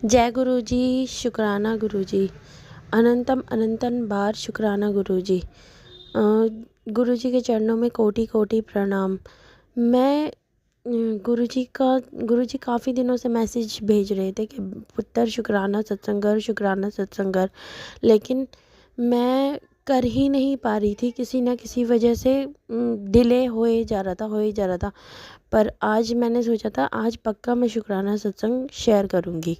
जय गुरु जी, शुक्राना गुरु जी। अनंतम अनंतन बार शुक्राना गुरु जी। गुरु जी के चरणों में कोटि कोटि प्रणाम। मैं गुरु जी काफ़ी दिनों से मैसेज भेज रहे थे कि पुत्र शुक्राना सत्संग कर, शुक्राना सत्संग कर, लेकिन मैं कर ही नहीं पा रही थी। किसी न किसी वजह से डिले होए जा रहा था। पर आज मैंने सोचा था आज पक्का मैं शुक्राना सत्संग शेयर करूँगी।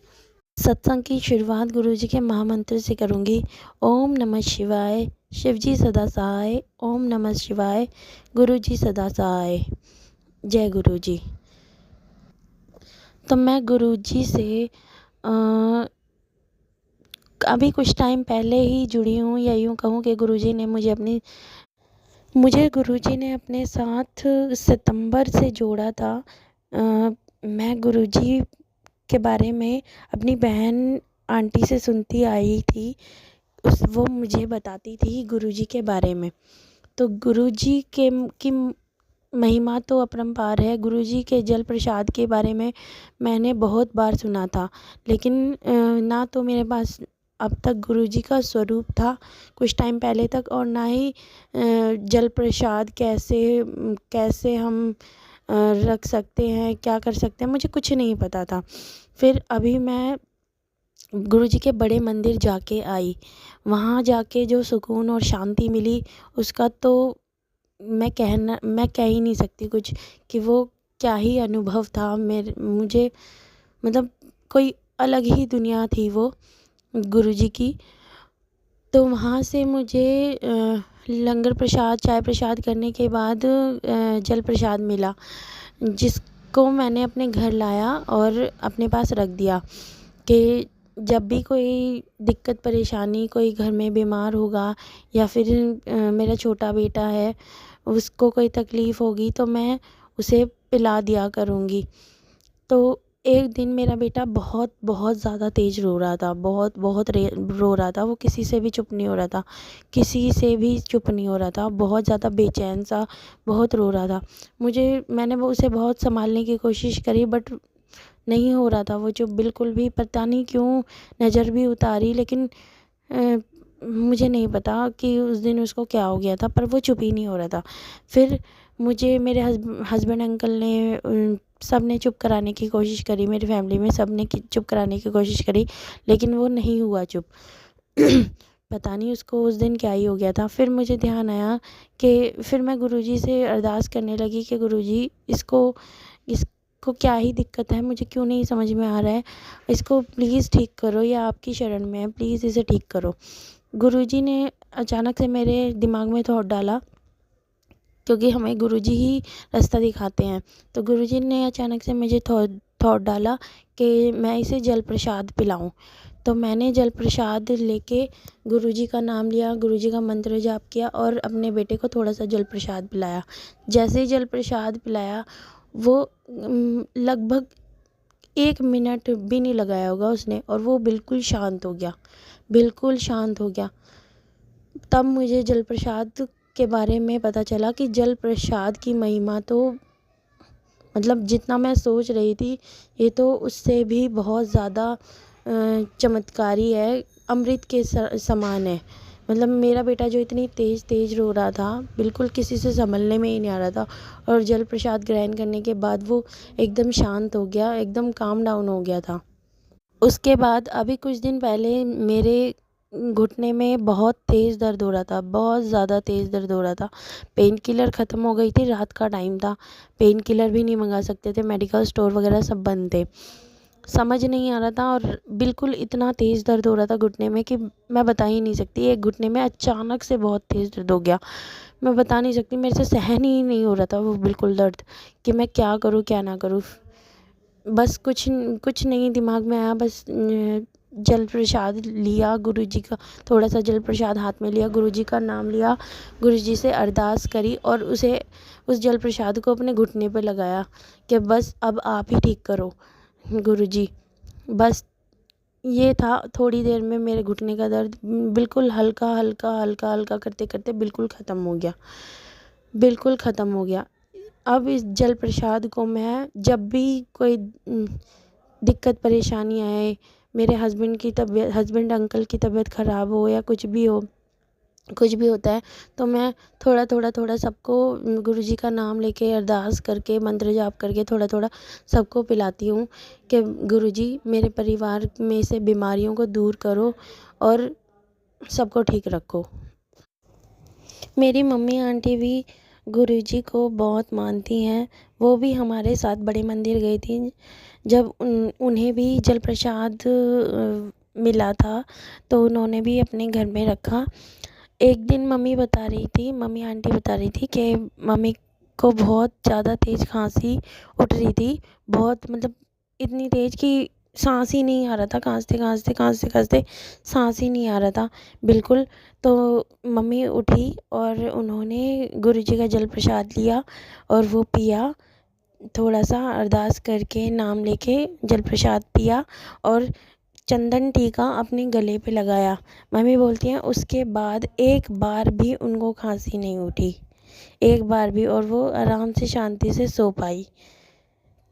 सत्संग की शुरुआत गुरुजी के महामंत्र से करूँगी। ओम नमः शिवाय, शिवजी सदा सहाय। ओम नमः शिवाय, गुरुजी सदा सहाय। जय गुरुजी। तो मैं गुरुजी से अभी कुछ टाइम पहले ही जुड़ी हूँ, या यूँ कहूँ कि गुरुजी ने मुझे गुरुजी ने अपने साथ सितंबर से जोड़ा था। मैं गुरुजी के बारे में अपनी बहन आंटी से सुनती आई थी। वो मुझे बताती थी गुरुजी के बारे में। तो गुरुजी की महिमा तो अपरंपार है। गुरुजी के जल प्रसाद के बारे में मैंने बहुत बार सुना था, लेकिन ना तो मेरे पास अब तक गुरुजी का स्वरूप था कुछ टाइम पहले तक, और ना ही जल प्रसाद कैसे हम रख सकते हैं, क्या कर सकते हैं, मुझे कुछ नहीं पता था। फिर अभी मैं गुरुजी के बड़े मंदिर जाके आई। वहाँ जाके जो सुकून और शांति मिली उसका तो मैं कह ही नहीं सकती कुछ, कि वो क्या ही अनुभव था। मुझे मतलब कोई अलग ही दुनिया थी वो गुरुजी की। तो वहाँ से मुझे लंगर प्रसाद, चाय प्रसाद करने के बाद जल प्रसाद मिला, जिसको मैंने अपने घर लाया और अपने पास रख दिया कि जब भी कोई दिक्कत परेशानी, कोई घर में बीमार होगा, या फिर मेरा छोटा बेटा है उसको कोई तकलीफ़ होगी तो मैं उसे पिला दिया करूँगी। तो एक दिन मेरा बेटा बहुत बहुत ज़्यादा तेज़ रो रहा था, रो रहा था। वो किसी से भी चुप नहीं हो रहा था, बहुत ज़्यादा बेचैन सा, बहुत रो रहा था। मैंने वो उसे बहुत संभालने की कोशिश करी, बट नहीं हो रहा था वो चुप बिल्कुल भी। पता नहीं क्यों नज़र भी उतारी, लेकिन मुझे नहीं पता कि उस दिन उसको क्या हो गया था, पर वो चुप ही नहीं हो रहा था। फिर मुझे मेरे हस्बैंड अंकल ने सब ने चुप कराने की कोशिश करी, मेरी फैमिली में सब ने चुप कराने की कोशिश करी, लेकिन वो नहीं हुआ चुप। पता नहीं उसको उस दिन क्या ही हो गया था। फिर मुझे ध्यान आया कि फिर मैं गुरुजी से अरदास करने लगी कि गुरुजी इसको क्या ही दिक्कत है, मुझे क्यों नहीं समझ में आ रहा है, इसको प्लीज़ ठीक करो, या आपकी शरण में है, प्लीज़ इसे ठीक करो। गुरुजी ने अचानक से मेरे दिमाग में थॉट डाला, क्योंकि हमें गुरुजी ही रास्ता दिखाते हैं। तो गुरुजी ने अचानक से मुझे थॉट डाला कि मैं इसे जल प्रसाद पिलाऊं। तो मैंने जल प्रसाद लेके गुरुजी का नाम लिया, गुरुजी का मंत्र जाप किया और अपने बेटे को थोड़ा सा जल प्रसाद पिलाया। जैसे ही जल प्रसाद पिलाया, वो लगभग 1 मिनट भी नहीं लगाया होगा उसने, और वो बिल्कुल शांत हो गया, बिल्कुल शांत हो गया। तब मुझे जल प्रसाद के बारे में पता चला कि जल प्रसाद की महिमा तो मतलब जितना मैं सोच रही थी, ये तो उससे भी बहुत ज़्यादा चमत्कारी है, अमृत के समान है। मतलब मेरा बेटा जो इतनी तेज़ तेज़ रो रहा था, बिल्कुल किसी से संभलने में ही नहीं आ रहा था, और जल प्रसाद ग्रहण करने के बाद वो एकदम शांत हो गया, एकदम काम डाउन हो गया था। उसके बाद अभी कुछ दिन पहले मेरे घुटने में बहुत तेज़ दर्द हो रहा था, बहुत ज़्यादा तेज़ दर्द हो रहा था। पेन किलर ख़त्म हो गई थी, रात का टाइम था, पेन किलर भी नहीं मंगा सकते थे, मेडिकल स्टोर वगैरह सब बंद थे। समझ नहीं आ रहा था, और बिल्कुल इतना तेज़ दर्द हो रहा था घुटने में कि मैं बता ही नहीं सकती। एक घुटने में अचानक से बहुत तेज़ दर्द हो गया, मैं बता नहीं सकती, मेरे से सहन ही नहीं हो रहा था वो बिल्कुल दर्द, कि मैं क्या करूँ क्या ना करूँ। बस कुछ नहीं दिमाग में आया, बस जल प्रसाद लिया गुरुजी का, थोड़ा सा जल प्रसाद हाथ में लिया, गुरुजी का नाम लिया, गुरुजी से अरदास करी, और उस जल प्रसाद को अपने घुटने पे लगाया कि बस अब आप ही ठीक करो गुरुजी। बस ये था, थोड़ी देर में मेरे घुटने का दर्द बिल्कुल हल्का हल्का हल्का हल्का करते करते बिल्कुल ख़त्म हो गया, बिल्कुल ख़त्म हो गया। अब इस जल प्रसाद को मैं जब भी कोई दिक्कत परेशानी आए, मेरे हस्बैंड अंकल की तबीयत ख़राब हो या कुछ भी हो, कुछ भी होता है, तो मैं थोड़ा सबको गुरुजी का नाम लेके अरदास करके मंत्र जाप करके थोड़ा सबको पिलाती हूँ कि गुरुजी मेरे परिवार में से बीमारियों को दूर करो और सबको ठीक रखो। मेरी मम्मी आंटी भी गुरुजी को बहुत मानती हैं। वो भी हमारे साथ बड़े मंदिर गई थी जब उन्हें भी जल प्रसाद मिला था, तो उन्होंने भी अपने घर में रखा। एक दिन मम्मी आंटी बता रही थी कि मम्मी को बहुत ज़्यादा तेज़ खांसी उठ रही थी, बहुत मतलब इतनी तेज़ कि सांस ही नहीं आ रहा था, खांसते सांस ही नहीं आ रहा था बिल्कुल। तो मम्मी उठी और उन्होंने गुरुजी का जल प्रसाद लिया और वो पिया, थोड़ा सा अरदास करके नाम लेके जल प्रसाद पिया और चंदन टीका अपने गले पे लगाया। मम्मी बोलती हैं उसके बाद एक बार भी उनको खांसी नहीं उठी, एक बार भी, और वो आराम से शांति से सो पाई।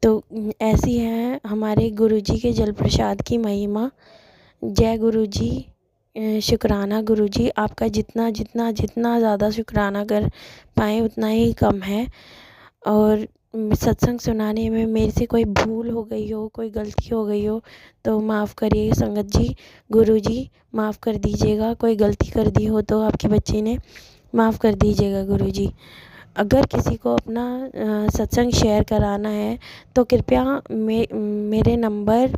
तो ऐसी है हमारे गुरुजी के जल प्रसाद की महिमा। जय गुरुजी। शुक्राना गुरुजी, आपका जितना जितना जितना ज़्यादा शुक्राना कर पाएँ उतना ही कम है। और सत्संग सुनाने में मेरे से कोई भूल हो गई हो, कोई गलती हो गई हो तो माफ़ करिए संगत जी। गुरुजी माफ़ कर दीजिएगा, कोई गलती कर दी हो तो आपके बच्चे ने, माफ़ कर दीजिएगा गुरुजी। अगर किसी को अपना सत्संग शेयर कराना है तो कृपया मेरे नंबर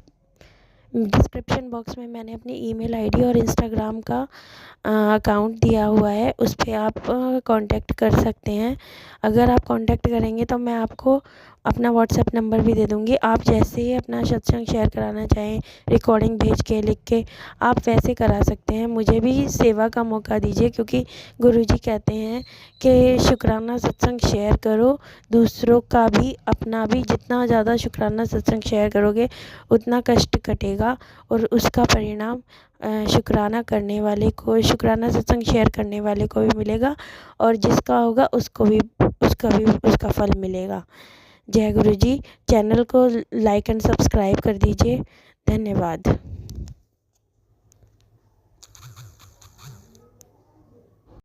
डिस्क्रिप्शन बॉक्स में मैंने अपनी ईमेल आईडी और इंस्टाग्राम का अकाउंट दिया हुआ है, उस पे आप कांटेक्ट कर सकते हैं। अगर आप कांटेक्ट करेंगे तो मैं आपको अपना व्हाट्सएप नंबर भी दे दूँगी। आप जैसे ही अपना सत्संग शेयर कराना चाहें, रिकॉर्डिंग भेज के, लिख के, आप वैसे करा सकते हैं। मुझे भी सेवा का मौका दीजिए, क्योंकि गुरुजी कहते हैं कि शुक्राना सत्संग शेयर करो, दूसरों का भी अपना भी। जितना ज़्यादा शुक्राना सत्संग शेयर करोगे उतना कष्ट कटेगा और उसका परिणाम शुक्राना करने वाले को, शुक्राना सत्संग शेयर करने वाले को भी मिलेगा और जिसका होगा उसका फल मिलेगा। जय गुरुजी। चैनल को लाइक एंड सब्सक्राइब कर दीजिए। धन्यवाद।